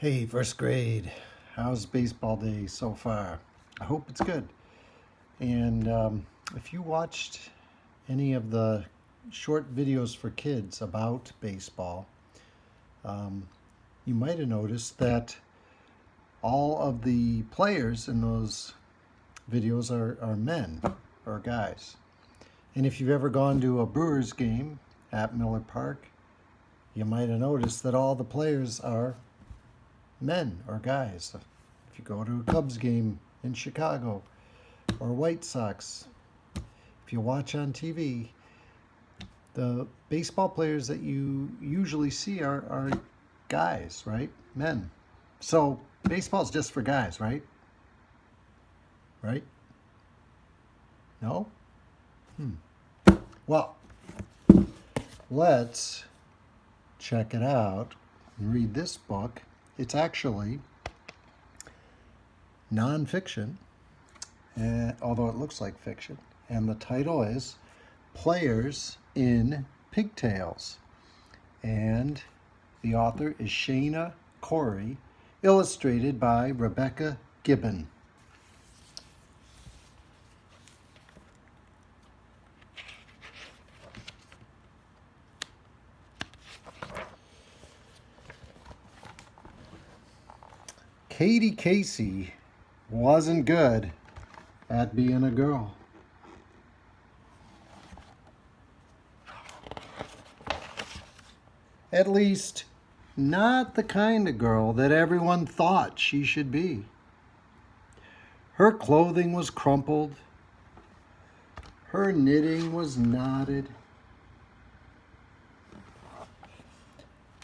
Hey, first grade. How's baseball day so far? I hope it's good. And if you watched any of the short videos for kids about baseball, um, you might have noticed that all of the players in those videos are men or guys. And if you've ever gone to a Brewers game at Miller Park, you might have noticed that all the players are men or guys. If you go to a Cubs game in Chicago or White Sox, if you watch on TV, the baseball players that you usually see are guys, right? Men. So baseball's just for guys, right? Right? No? Well, let's check it out and read this book. It's actually nonfiction, although it looks like fiction. And the title is Players in Pigtails. And the author is Shana, illustrated by Rebecca Gibbon. Katie Casey wasn't good at being a girl. At least, not the kind of girl that everyone thought she should be. Her clothing was crumpled. Her knitting was knotted.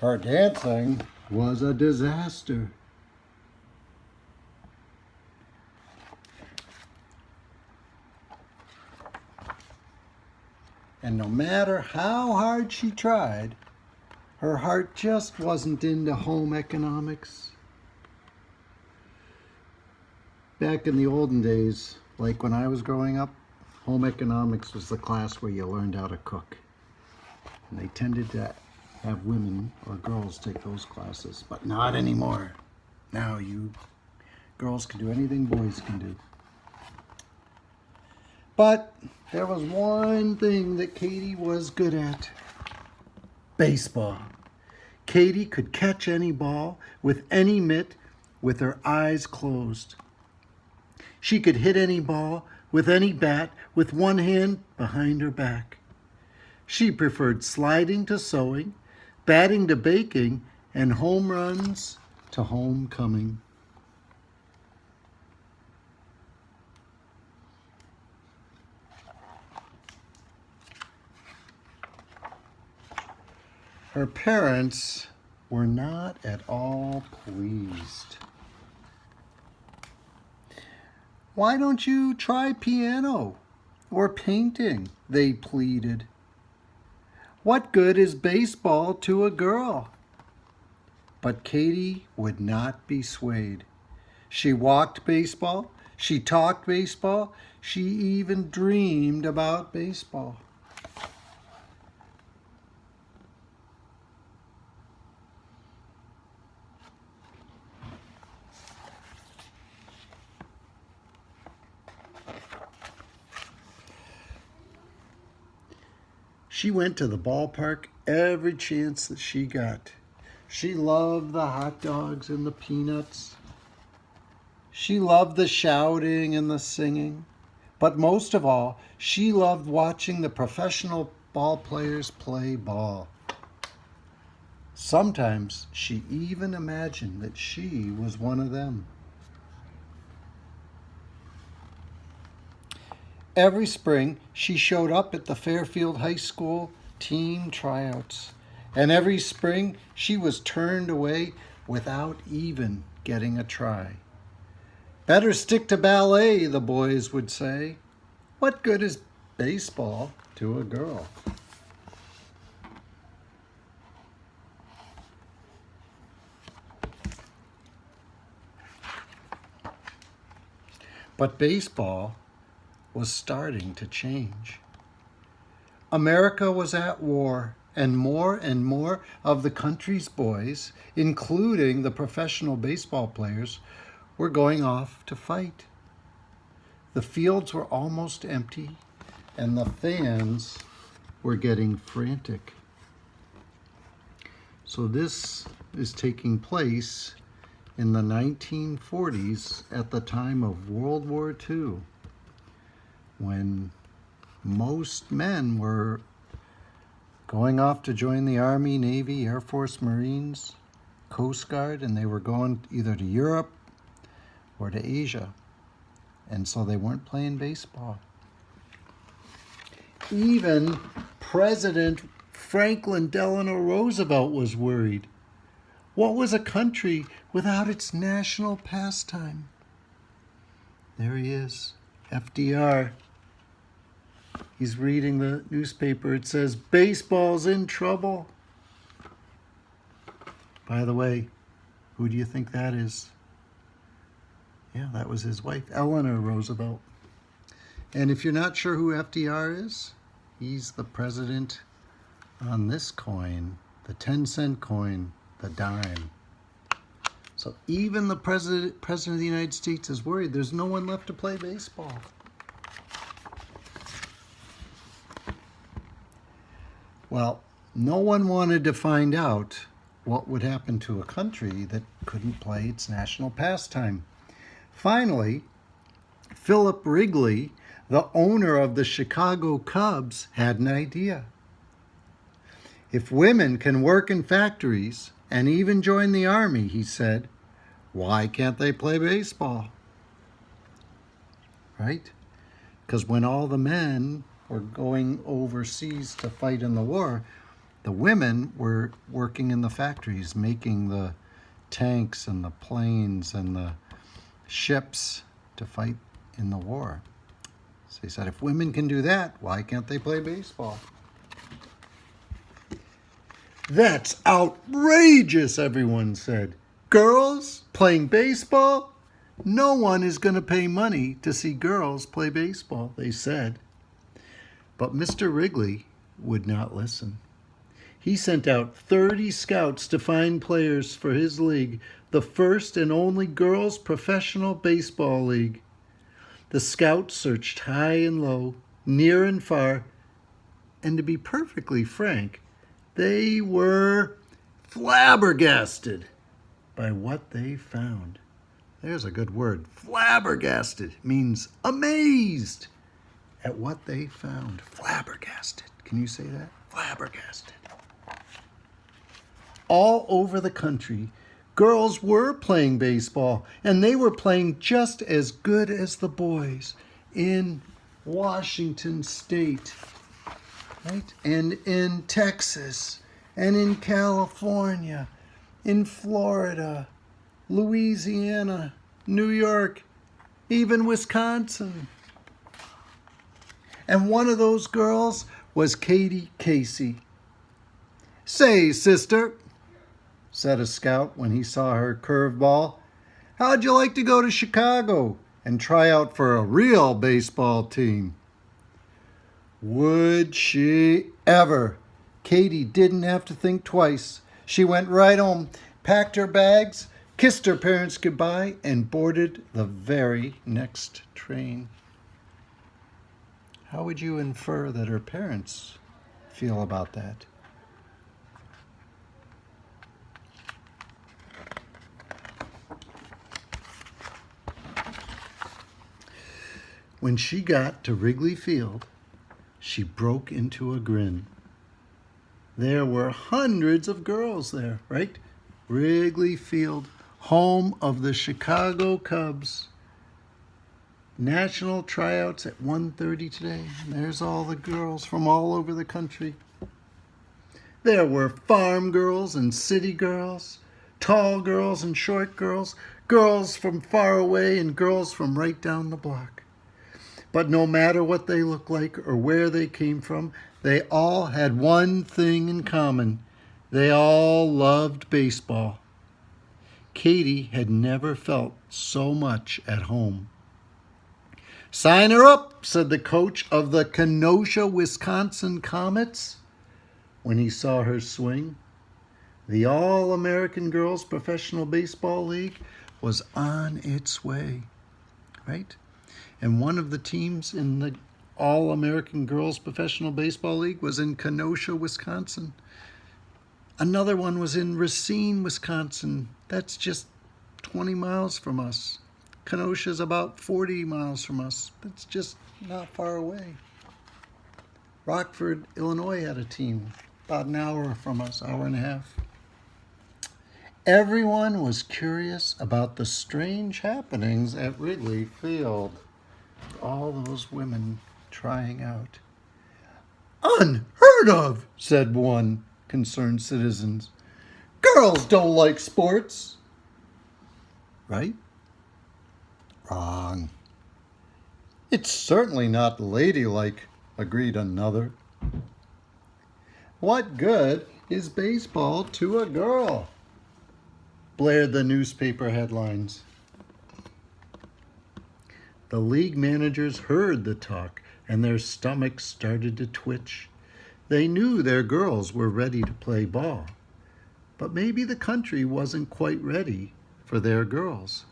Her dancing was a disaster. And no matter how hard she tried, her heart just wasn't into home economics. Back in the olden days, like when I was growing up, home economics was the class where you learned how to cook. And they tended to have women or girls take those classes, but not anymore. Now you girls can do anything boys can do. But there was one thing that Katie was good at. Baseball. Katie could catch any ball with any mitt with her eyes closed. She could hit any ball with any bat with one hand behind her back. She preferred sliding to sewing, batting to baking, and home runs to homecoming. Her parents were not at all pleased. "Why don't you try piano or painting?" they pleaded. "What good is baseball to a girl?" But Katie would not be swayed. She walked baseball, she talked baseball, she even dreamed about baseball. She went to the ballpark every chance that she got. She loved the hot dogs and the peanuts. She loved the shouting and the singing. But most of all, she loved watching the professional ball players play ball. Sometimes she even imagined that she was one of them. Every spring, she showed up at the Fairfield High School team tryouts. And every spring, she was turned away without even getting a try. "Better stick to ballet," the boys would say. "What good is baseball to a girl?" But baseball was starting to change. America was at war, and more of the country's boys, including the professional baseball players, were going off to fight. The fields were almost empty, and the fans were getting frantic. So this is taking place in the 1940s at the time of World War II, when most men were going off to join the Army, Navy, Air Force, Marines, Coast Guard, and they were going either to Europe or to Asia. And so they weren't playing baseball. Even President Franklin Delano Roosevelt was worried. What was a country without its national pastime? There he is, FDR. He's reading the newspaper. It says, "Baseball's in trouble." By the way, who do you think that is? Yeah, that was his wife, Eleanor Roosevelt. And if you're not sure who FDR is, he's the president on this coin, the 10-cent coin, the dime. So even the president of the United States is worried there's no one left to play baseball. Well, no one wanted to find out what would happen to a country that couldn't play its national pastime. Finally, Philip Wrigley, the owner of the Chicago Cubs, had an idea. If women can work in factories and even join the army, he said, why can't they play baseball? Right? Because when all the men were going overseas to fight in the war, the women were working in the factories, making the tanks and the planes and the ships to fight in the war. So he said, if women can do that, why can't they play baseball? That's outrageous, everyone said. Girls playing baseball? No one is going to pay money to see girls play baseball, they said. But Mr. Wrigley would not listen. He sent out 30 scouts to find players for his league, the first and only girls' professional baseball league. The scouts searched high and low, near and far, and to be perfectly frank, they were flabbergasted by what they found. There's a good word. Flabbergasted means amazed at what they found. Flabbergasted. Can you say that? Flabbergasted. All over the country, girls were playing baseball, and they were playing just as good as the boys in Washington State, right? And in Texas, and in California, in Florida, Louisiana, New York, even Wisconsin. And one of those girls was Katie Casey. "Say, sister," said a scout when he saw her curveball, "how'd you like to go to Chicago and try out for a real baseball team?" Would she ever? Katie didn't have to think twice. She went right home, packed her bags, kissed her parents goodbye, and boarded the very next train. How would you infer that her parents feel about that? When she got to Wrigley Field, she broke into a grin. There were hundreds of girls there, right? Wrigley Field, home of the Chicago Cubs. National tryouts at 1:30 today. And there's all the girls from all over the country. There were farm girls and city girls, tall girls and short girls, girls from far away and girls from right down the block. But no matter what they looked like or where they came from, they all had one thing in common. They all loved baseball. Katie had never felt so much at home. "Sign her up," said the coach of the Kenosha, Wisconsin Comets. when he saw her swing. The All-American Girls Professional Baseball League was on its way, right? And one of the teams in the All-American Girls Professional Baseball League was in Kenosha, Wisconsin. Another one was in Racine, Wisconsin. That's just 20 miles from us. Kenosha's about 40 miles from us. That's just not far away. Rockford, Illinois had a team about an hour from us, hour and a half. Everyone was curious about the strange happenings at Wrigley Field. All those women trying out. Unheard of, said one concerned citizen. Girls don't like sports. Right? Wrong. It's certainly not ladylike, agreed another. What good is baseball to a girl? Blared the newspaper headlines. The league managers heard the talk and their stomachs started to twitch. They knew their girls were ready to play ball, but maybe the country wasn't quite ready for their girls.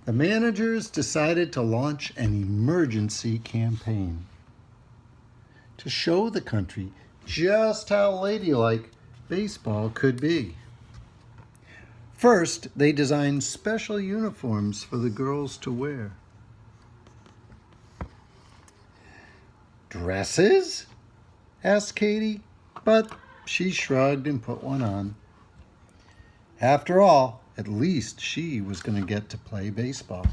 The managers decided to launch an emergency campaign to show the country just how ladylike baseball could be. First, they designed special uniforms for the girls to wear. Dresses? Asked Katie, but she shrugged and put one on. After all, at least she was going to get to play baseball.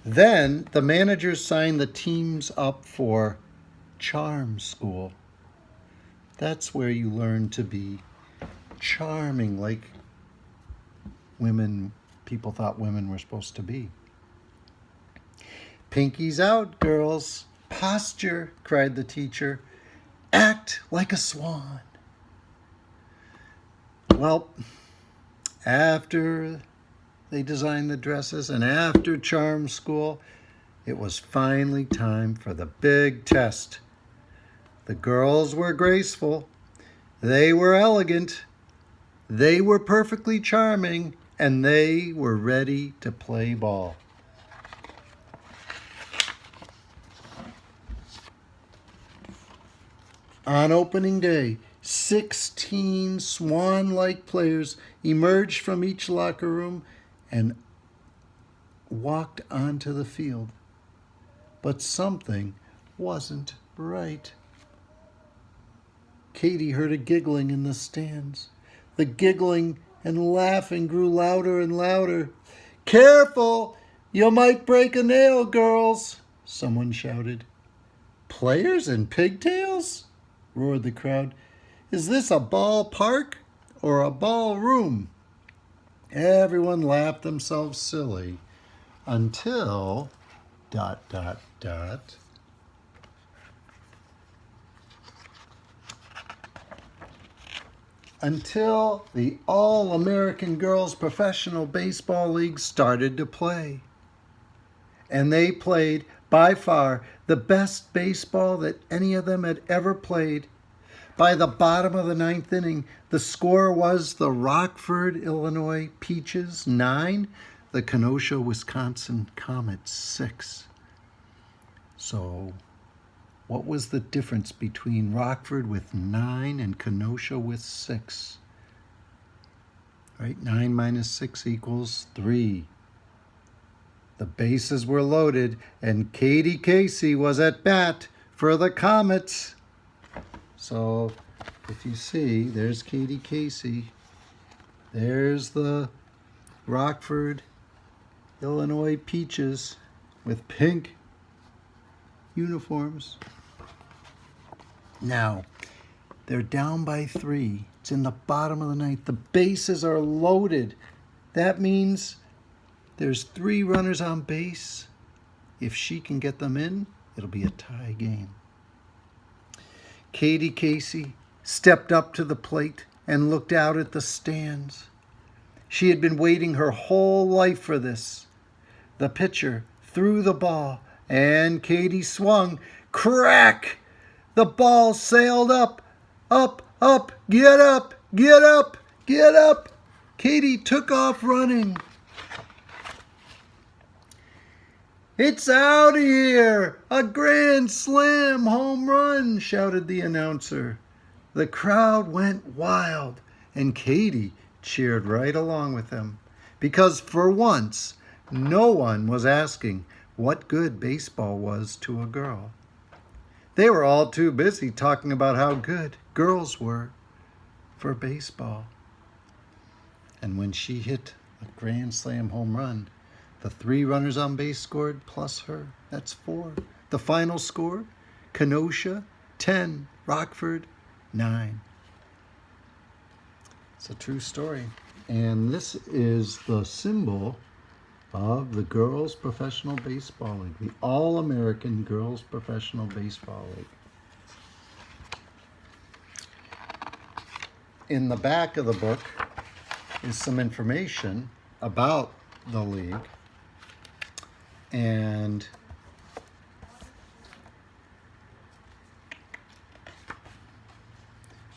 Then the managers signed the teams up for charm school. That's where you learn to be charming like people thought women were supposed to be. Pinkies out, girls. Posture, cried the teacher. Act like a swan. Well, after they designed the dresses and after charm school, it was finally time for the big test. The girls were graceful. They were elegant. They were perfectly charming, and they were ready to play ball. On opening day, 16 swan-like players emerged from each locker room and walked onto the field. But something wasn't right. Katie heard a giggling in the stands. The giggling and laughing grew louder and louder. Careful! You might break a nail, girls, someone shouted. Players in pigtails? Roared the crowd. Is this a ballpark or a ballroom? Everyone laughed themselves silly until ... until the All-American Girls Professional Baseball League started to play. And they played, by far, the best baseball that any of them had ever played. By the bottom of the ninth inning, the score was the Rockford, Illinois Peaches 9, the Kenosha, Wisconsin Comets 6. So, what was the difference between Rockford with 9 and Kenosha with 6? Right, 9 minus 6 equals 3. The bases were loaded, and Katie Casey was at bat for the Comets. So, if you see, there's Katie Casey. There's the Rockford, Illinois Peaches with pink uniforms. Now, they're down by 3. It's in the bottom of the ninth. The bases are loaded. That means there's 3 runners on base. If she can get them in, it'll be a tie game. Katie Casey stepped up to the plate and looked out at the stands. She had been waiting her whole life for this. The pitcher threw the ball, and Katie swung. Crack! The ball sailed up, up, up. Get up, get up, get up. Katie took off running. "It's out of here! A grand slam home run!" shouted the announcer. The crowd went wild, and Katie cheered right along with them, because for once, no one was asking what good baseball was to a girl. They were all too busy talking about how good girls were for baseball. And when she hit a grand slam home run, the 3 runners on base scored plus her. That's 4. The final score, Kenosha 10, Rockford 9. It's a true story. And this is the symbol of the Girls Professional Baseball League, the All-American Girls Professional Baseball League. In the back of the book is some information about the league, and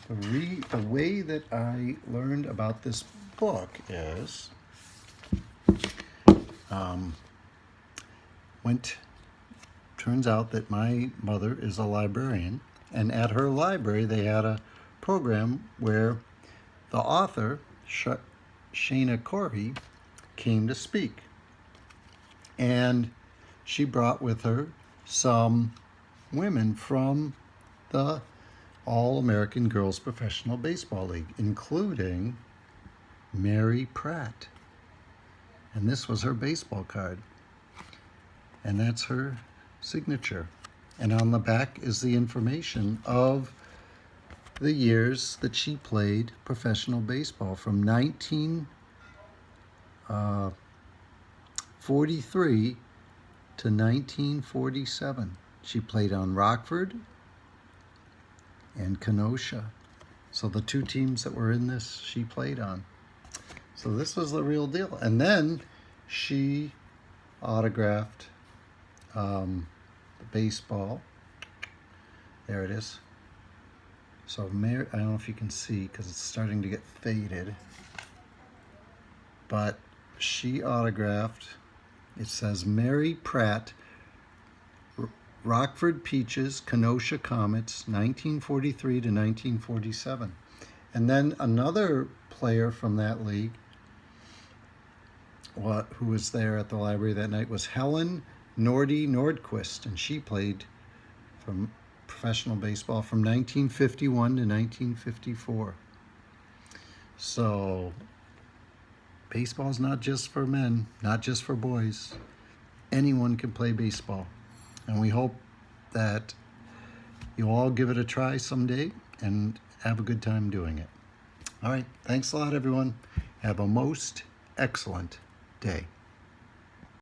the way that I learned about this book is turns out that my mother is a librarian, and at her library they had a program where the author Shana came to speak, and she brought with her some women from the All-American Girls Professional Baseball League, including Mary Pratt. And this was her baseball card. And that's her signature. And on the back is the information of the years that she played professional baseball from 1943 to 1947. She played on Rockford and Kenosha. So the 2 teams that were in this, she played on. So this was the real deal. And then she autographed the baseball. There it is. So Mary, I don't know if you can see because it's starting to get faded, but she autographed, it says Mary Pratt, Rockford Peaches, Kenosha Comets, 1943 to 1947. And then another player from that league who was there at the library that night was Helen Nordquist, and she played from professional baseball from 1951 to 1954. So baseball is not just for men, not just for boys. Anyone can play baseball. And we hope that you all give it a try someday and have a good time doing it. All right. Thanks a lot, everyone. Have a most excellent day.